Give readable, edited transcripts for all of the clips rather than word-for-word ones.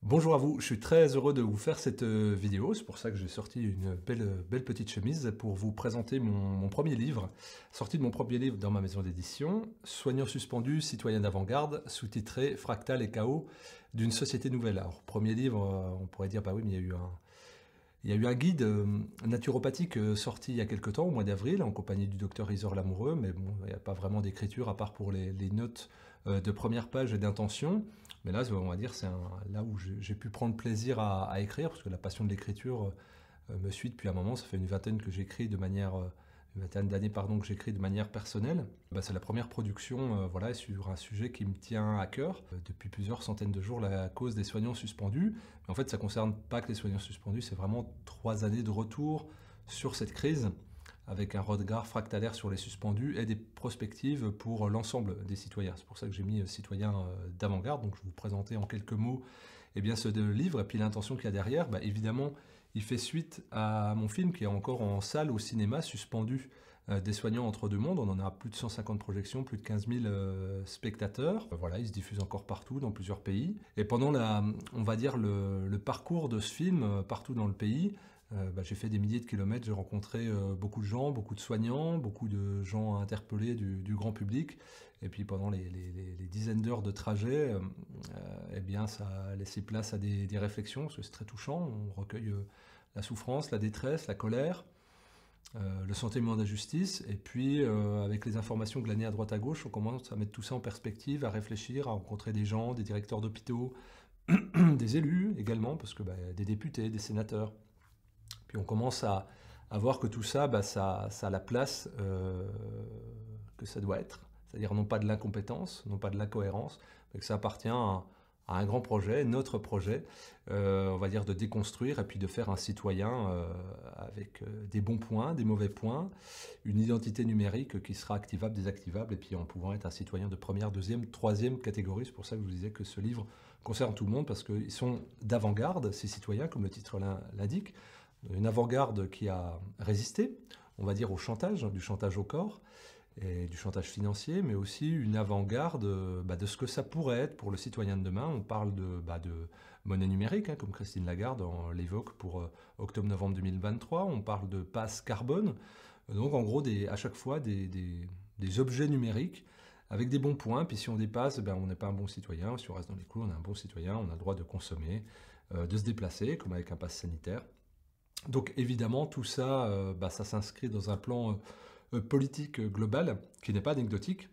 Bonjour à vous, je suis très heureux de vous faire cette vidéo, c'est pour ça que j'ai sorti une belle petite chemise pour vous présenter mon premier livre, sorti de mon premier livre dans ma maison d'édition, Soignants suspendus, citoyens d'avant-garde, sous-titré Fractal et chaos d'une société nouvelle. Alors, premier livre, on pourrait dire, bah oui, mais il y a eu un guide naturopathique sorti il y a quelque temps, au mois d'avril, en compagnie du docteur Isor Lamoureux, mais bon, il n'y a pas vraiment d'écriture à part pour les notes de première page et d'intention. Mais là, on va dire, c'est là où j'ai pu prendre plaisir à écrire, parce que la passion de l'écriture me suit depuis un moment. Ça fait une vingtaine que j'écris de manière, une vingtaine d'années, pardon, que j'écris de manière personnelle. Bah, c'est la première production, voilà, sur un sujet qui me tient à cœur depuis plusieurs centaines de jours, la cause des soignants suspendus. Mais en fait, ça concerne pas que les soignants suspendus, c'est vraiment 3 années de retour sur cette crise, avec un regard fractalaire sur les suspendus et des prospectives pour l'ensemble des citoyens. C'est pour ça que j'ai mis citoyens d'avant-garde. Donc je vais vous présenter en quelques mots ce livre et puis l'intention qu'il y a derrière. Bah, évidemment, il fait suite à mon film qui est encore en salle au cinéma, Suspendu, des soignants entre deux mondes. On en a plus de 150 projections, plus de 15 000 spectateurs. Voilà, il se diffuse encore partout dans plusieurs pays. Et pendant on va dire le parcours de ce film partout dans le pays, j'ai fait des milliers de kilomètres, j'ai rencontré beaucoup de gens, beaucoup de soignants, beaucoup de gens interpellés du grand public. Et puis pendant les dizaines d'heures de trajet, ça a laissé place à des réflexions, parce que c'est très touchant. On recueille la souffrance, la détresse, la colère, le sentiment d'injustice. Et puis avec les informations glanées à droite à gauche, on commence à mettre tout ça en perspective, à réfléchir, à rencontrer des gens, des directeurs d'hôpitaux, des élus également, parce que des députés, des sénateurs. Puis on commence à voir que tout ça, ça a la place que ça doit être. C'est-à-dire non pas de l'incompétence, non pas de l'incohérence, mais que ça appartient à un grand projet, notre projet, on va dire de déconstruire et puis de faire un citoyen avec des bons points, des mauvais points, une identité numérique qui sera activable, désactivable, et puis en pouvant être un citoyen de première, deuxième, troisième catégorie. C'est pour ça que je vous disais que ce livre concerne tout le monde, parce qu'ils sont d'avant-garde, ces citoyens, comme le titre l'indique. Une avant-garde qui a résisté, on va dire, au chantage, du chantage au corps et du chantage financier, mais aussi une avant-garde de ce que ça pourrait être pour le citoyen de demain. On parle de monnaie numérique, comme Christine Lagarde l'évoque pour octobre-novembre 2023. On parle de passe carbone. Donc en gros, à chaque fois, des objets numériques avec des bons points. Puis si on dépasse, on n'est pas un bon citoyen. Si on reste dans les clous, on est un bon citoyen. On a le droit de consommer, de se déplacer, comme avec un pass sanitaire. Donc évidemment, tout ça, ça s'inscrit dans un plan politique global qui n'est pas anecdotique.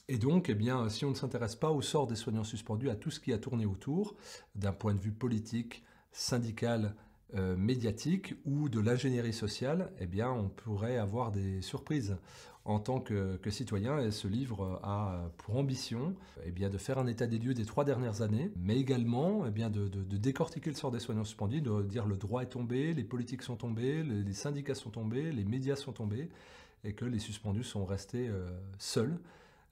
Et donc, si on ne s'intéresse pas au sort des soignants suspendus, à tout ce qui a tourné autour, d'un point de vue politique, syndical, médiatique ou de l'ingénierie sociale, on pourrait avoir des surprises en tant que citoyen. Et ce livre a pour ambition de faire un état des lieux des 3 dernières années, mais également de décortiquer le sort des soignants suspendus, de dire le droit est tombé, les politiques sont tombés, les syndicats sont tombés, les médias sont tombés, et que les suspendus sont restés seuls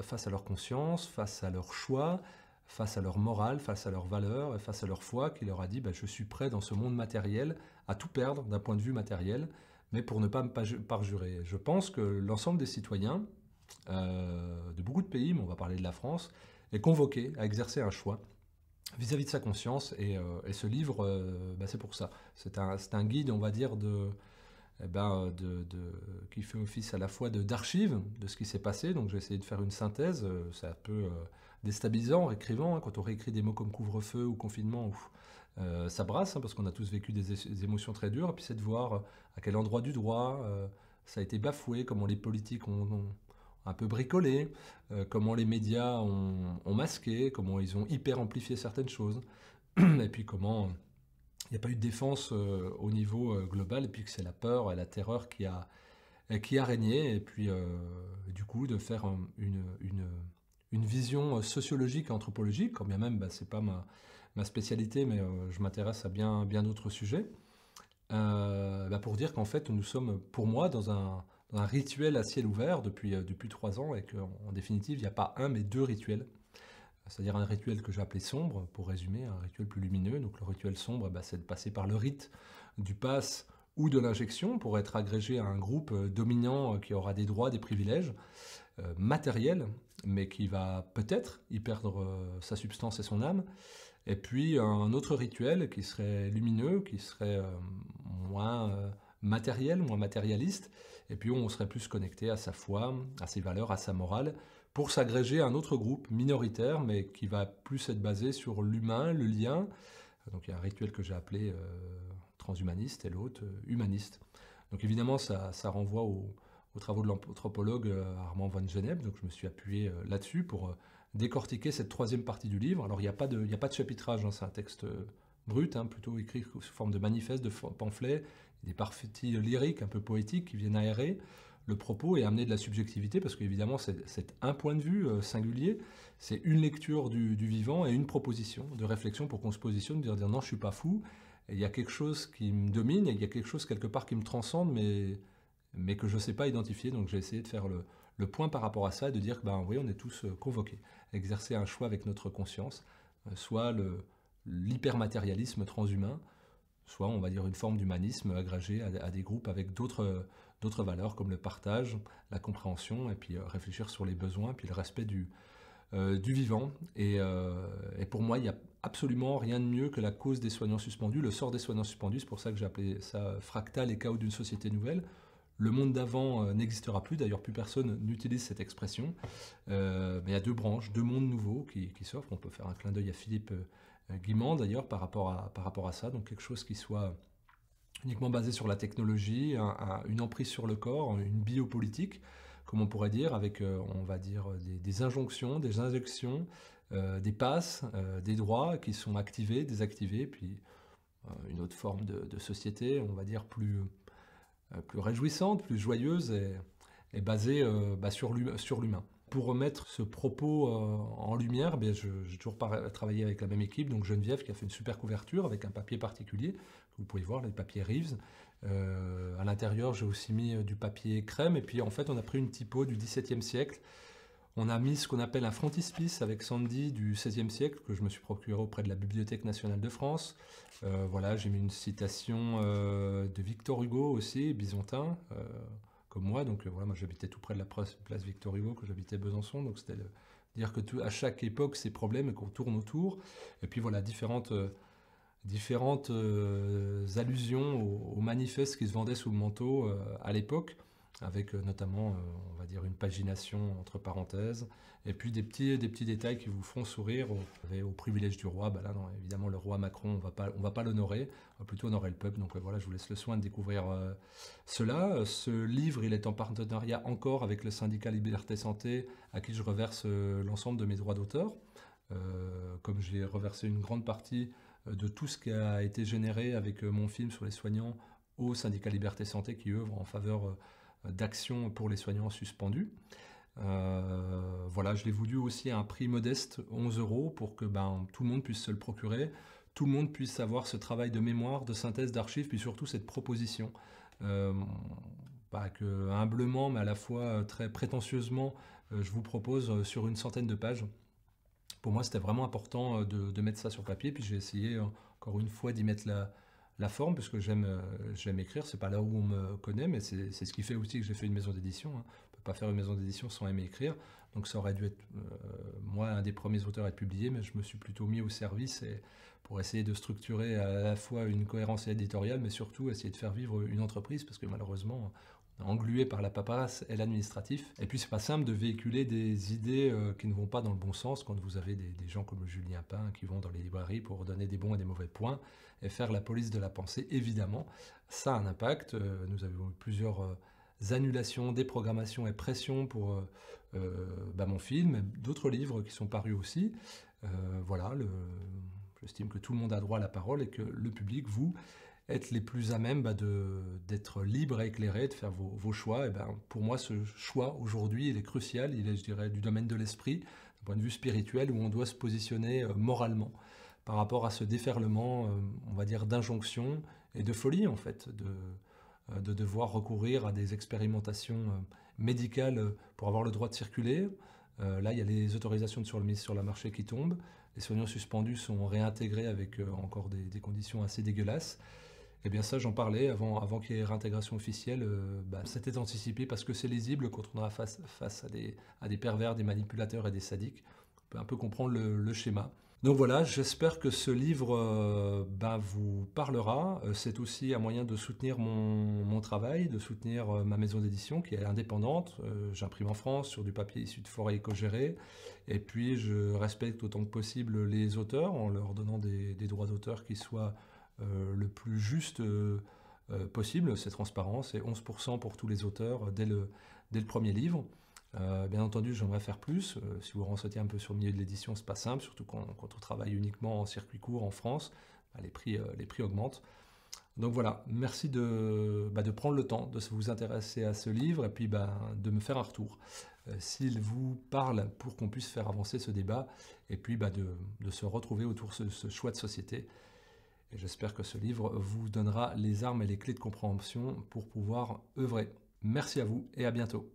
face à leur conscience, face à leur choix, face à leur morale, face à leurs valeurs, face à leur foi, qui leur a dit je suis prêt dans ce monde matériel à tout perdre d'un point de vue matériel, mais pour ne pas me parjurer. Je pense que l'ensemble des citoyens de beaucoup de pays, mais on va parler de la France, est convoqué à exercer un choix vis-à-vis de sa conscience, et ce livre, c'est pour ça. C'est un guide, on va dire, qui fait office à la fois d'archives de ce qui s'est passé. Donc j'ai essayé de faire une synthèse. C'est un peu déstabilisant en réécrivant, quand on réécrit des mots comme couvre-feu ou confinement, ça brasse, parce qu'on a tous vécu des émotions très dures. Et puis c'est de voir à quel endroit du droit ça a été bafoué, comment les politiques ont un peu bricolé, comment les médias ont masqué, comment ils ont hyper amplifié certaines choses, et puis comment il n'y a pas eu de défense au niveau global, et puis que c'est la peur et la terreur qui a régné, et puis du coup de faire une vision sociologique et anthropologique, quand bien même c'est pas ma spécialité, mais je m'intéresse à bien d'autres sujets, pour dire qu'en fait nous sommes, pour moi, dans un rituel à ciel ouvert depuis 3 ans, et qu'en définitive il n'y a pas un mais 2 rituels. C'est-à-dire un rituel que j'ai appelé sombre, pour résumer, un rituel plus lumineux. Donc le rituel sombre, c'est de passer par le rite du pass ou de l'injection pour être agrégé à un groupe dominant qui aura des droits, des privilèges matériels, mais qui va peut-être y perdre sa substance et son âme. Et puis un autre rituel qui serait lumineux, qui serait moins matériel, moins matérialiste, et puis on serait plus connecté à sa foi, à ses valeurs, à sa morale, pour s'agréger à un autre groupe minoritaire, mais qui va plus être basé sur l'humain, le lien. Donc il y a un rituel que j'ai appelé transhumaniste et l'autre humaniste. Donc évidemment ça renvoie aux travaux de l'anthropologue Armand von Gennep, donc je me suis appuyé là-dessus pour décortiquer cette troisième partie du livre. Alors il n'y a pas de chapitrage, hein, c'est un texte brut, hein, plutôt écrit sous forme de manifeste, de pamphlet, des parties lyriques un peu poétiques qui viennent aérer le propos et amener de la subjectivité, parce qu'évidemment c'est un point de vue singulier, c'est une lecture du vivant et une proposition de réflexion pour qu'on se positionne, dire non, je suis pas fou, et il y a quelque chose qui me domine, et il y a quelque chose quelque part qui me transcende, mais que je ne sais pas identifier. Donc j'ai essayé de faire le point par rapport à ça et de dire que ben, oui, on est tous convoqués à exercer un choix avec notre conscience, soit l'hypermatérialisme transhumain, soit on va dire une forme d'humanisme agrégé à des groupes avec d'autres valeurs comme le partage, la compréhension, et puis réfléchir sur les besoins, puis le respect du vivant. Et pour moi, il n'y a absolument rien de mieux que la cause des soignants suspendus, le sort des soignants suspendus. C'est pour ça que j'ai appelé ça fractal et chaos d'une société nouvelle. Le monde d'avant n'existera plus, d'ailleurs plus personne n'utilise cette expression. Mais il y a deux branches, deux mondes nouveaux qui s'offrent. On peut faire un clin d'œil à Philippe Guimand d'ailleurs par rapport à ça. Donc quelque chose qui soit uniquement basé sur la technologie, une emprise sur le corps, une biopolitique, comme on pourrait dire, avec, on va dire, des injonctions, des injections, des passes, des droits qui sont activés, désactivés, puis une autre forme de société, on va dire, plus réjouissante, plus joyeuse et basée sur l'humain. Pour remettre ce propos en lumière, j'ai toujours travaillé avec la même équipe, donc Geneviève qui a fait une super couverture avec un papier particulier, que vous pouvez voir, les papiers Reeves. À l'intérieur, j'ai aussi mis du papier crème, et puis en fait, on a pris une typo du XVIIe siècle. On a mis ce qu'on appelle un frontispice avec Sandy du XVIe siècle, que je me suis procuré auprès de la Bibliothèque nationale de France. Voilà, j'ai mis une citation de Victor Hugo aussi, byzantin, comme moi. Donc voilà, moi j'habitais tout près de la place Victor Hugo, que j'habitais Besançon. Donc c'était dire que à chaque époque, ses problèmes et qu'on tourne autour. Et puis voilà, différentes allusions aux manifestes qui se vendaient sous le manteau à l'époque, avec notamment, on va dire, une pagination entre parenthèses, et puis des petits détails qui vous feront sourire au privilège du roi. Bah là, non, évidemment, le roi Macron, on va pas l'honorer, on va plutôt honorer le peuple. Donc voilà, je vous laisse le soin de découvrir cela. Ce livre, il est en partenariat encore avec le syndicat Liberté Santé, à qui je reverse l'ensemble de mes droits d'auteur. Comme j'ai reversé une grande partie de tout ce qui a été généré avec mon film sur les soignants au syndicat Liberté Santé, qui œuvre en faveur d'actions pour les soignants suspendus. Voilà, je l'ai voulu aussi à un prix modeste, 11 €, pour que tout le monde puisse se le procurer, tout le monde puisse avoir ce travail de mémoire, de synthèse, d'archives, puis surtout cette proposition. Que humblement, mais à la fois très prétentieusement, je vous propose sur une centaine de pages. Pour moi, c'était vraiment important de mettre ça sur papier, puis j'ai essayé encore une fois d'y mettre la forme, parce que j'aime écrire. C'est pas là où on me connaît, mais c'est ce qui fait aussi que j'ai fait une maison d'édition. Hein. On peut pas faire une maison d'édition sans aimer écrire. Donc ça aurait dû être, moi, un des premiers auteurs à être publié, mais je me suis plutôt mis au service pour essayer de structurer à la fois une cohérence éditoriale, mais surtout essayer de faire vivre une entreprise, parce que malheureusement, englué par la paperasse et l'administratif. Et puis c'est pas simple de véhiculer des idées qui ne vont pas dans le bon sens quand vous avez des gens comme Julien Pain qui vont dans les librairies pour donner des bons et des mauvais points et faire la police de la pensée. Évidemment, ça a un impact. Nous avons eu plusieurs annulations, déprogrammations et pressions pour mon film, d'autres livres qui sont parus aussi. Voilà, j'estime que tout le monde a droit à la parole et que le public, vous, être les plus à même d'être libre et éclairé, de faire vos choix. Et pour moi, ce choix aujourd'hui, il est crucial. Il est, je dirais, du domaine de l'esprit, d'un point de vue spirituel, où on doit se positionner moralement par rapport à ce déferlement, on va dire, d'injonction et de folie, en fait, de devoir recourir à des expérimentations médicales pour avoir le droit de circuler. Là, il y a les autorisations de mise sur le marché qui tombent. Les soignants suspendus sont réintégrés avec encore des conditions assez dégueulasses. Eh bien ça, j'en parlais avant qu'il y ait réintégration officielle. C'était anticipé parce que c'est lisible quand on a face à des pervers, des manipulateurs et des sadiques. On peut un peu comprendre le schéma. Donc voilà, j'espère que ce livre vous parlera. C'est aussi un moyen de soutenir mon travail, de soutenir ma maison d'édition qui est indépendante. J'imprime en France sur du papier issu de forêts éco-gérées. Et puis je respecte autant que possible les auteurs en leur donnant des droits d'auteur qui soient le plus juste possible. C'est transparent, c'est 11% pour tous les auteurs dès le premier livre. Bien entendu, j'aimerais faire plus. Si vous renseignez un peu sur le milieu de l'édition, c'est pas simple, surtout quand on travaille uniquement en circuit court en France, les prix augmentent. Donc voilà, merci de prendre le temps de vous intéresser à ce livre et puis de me faire un retour s'il vous parle pour qu'on puisse faire avancer ce débat et puis de se retrouver autour de ce choix de société. Et j'espère que ce livre vous donnera les armes et les clés de compréhension pour pouvoir œuvrer. Merci à vous et à bientôt.